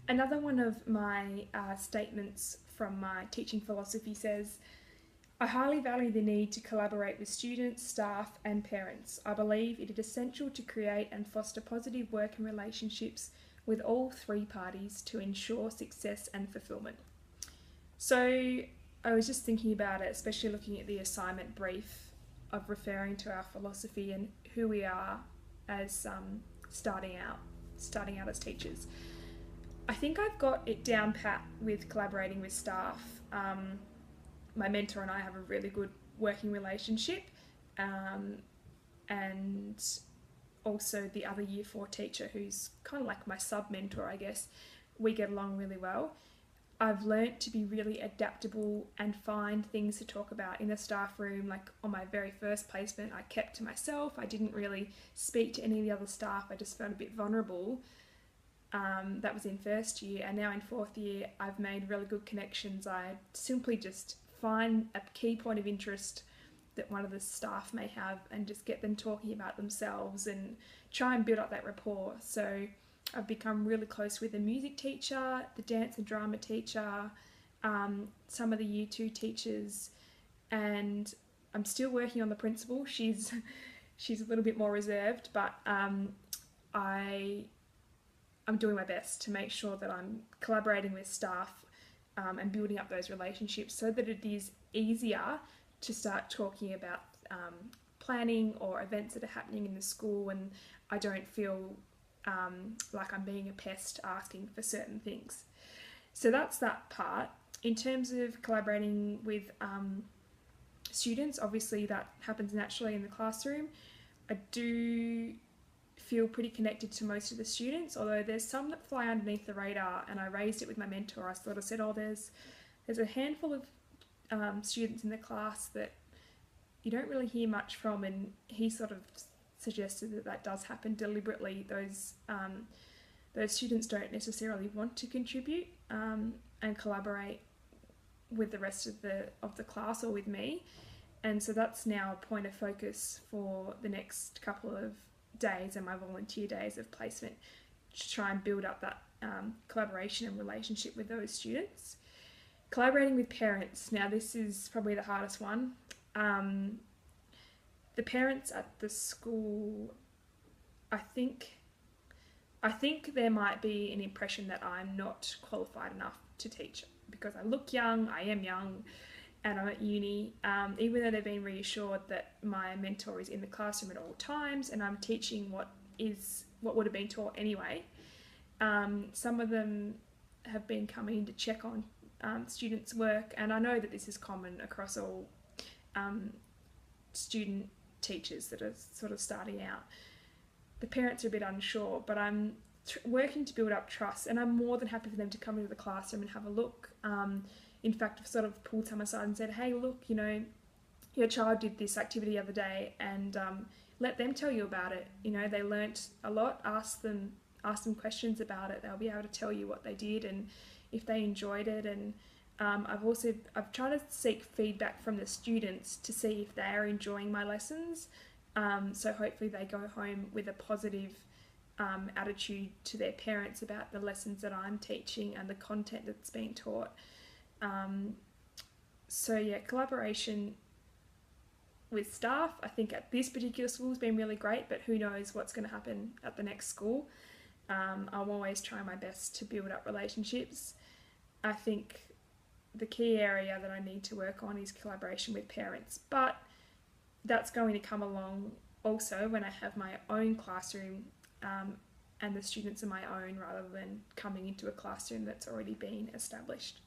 Another one of my statements from my teaching philosophy says, I highly value the need to collaborate with students, staff, and parents. I believe it is essential to create and foster positive working relationships with all three parties to ensure success and fulfillment. So I was just thinking about it, especially looking at the assignment brief of referring to our philosophy and who we are as starting out as teachers. I think I've got it down pat with collaborating with staff. My mentor and I have a really good working relationship, um, and also the other year four teacher who's kind of like my sub mentor, I guess. We get along really well. I've learnt to be really adaptable and find things to talk about in a staff room. Like on my very first placement, I kept to myself. I didn't really speak to any of the other staff. I just felt a bit vulnerable. That was in first year, and now in fourth year, I've made really good connections. I simply just find a key point of interest that one of the staff may have and just get them talking about themselves and try and build up that rapport. So I've become really close with the music teacher, the dance and drama teacher, some of the year two teachers, and I'm still working on the principal. She's a little bit more reserved, but I I'm doing my best to make sure that I'm collaborating with staff, and building up those relationships so that it is easier to start talking about planning or events that are happening in the school, and I don't feel like I'm being a pest asking for certain things. So that's that part. In terms of collaborating with students, obviously that happens naturally in the classroom. I do feel pretty connected to most of the students, although there's some that fly underneath the radar, and I raised it with my mentor. I sort of said, oh, there's a handful of students in the class that you don't really hear much from, and he sort of suggested that that does happen deliberately. Those students don't necessarily want to contribute and collaborate with the rest of the class or with me, and so that's now a point of focus for the next couple of days and my volunteer days of placement, to try and build up that collaboration and relationship with those students. Collaborating with parents, now this is probably the hardest one. The parents at the school, I think there might be an impression that I'm not qualified enough to teach because I look young, I am young, and I'm at uni, even though they've been reassured that my mentor is in the classroom at all times and I'm teaching what would have been taught anyway. Some of them have been coming to check on students' work, and I know that this is common across all student teachers that are sort of starting out. The parents are a bit unsure, but I'm working to build up trust, and I'm more than happy for them to come into the classroom and have a look. In fact, I've sort of pulled some aside and said, hey, look, your child did this activity the other day, and let them tell you about it. They learnt a lot. Ask them questions about it. They'll be able to tell you what they did and if they enjoyed it. And I've tried to seek feedback from the students to see if they are enjoying my lessons. So hopefully they go home with a positive attitude to their parents about the lessons that I'm teaching and the content that's being taught. So yeah, collaboration with staff, I think at this particular school has been really great, but who knows what's going to happen at the next school. I'm always trying my best to build up relationships. I think the key area that I need to work on is collaboration with parents, but that's going to come along also when I have my own classroom, and the students are my own, rather than coming into a classroom that's already been established.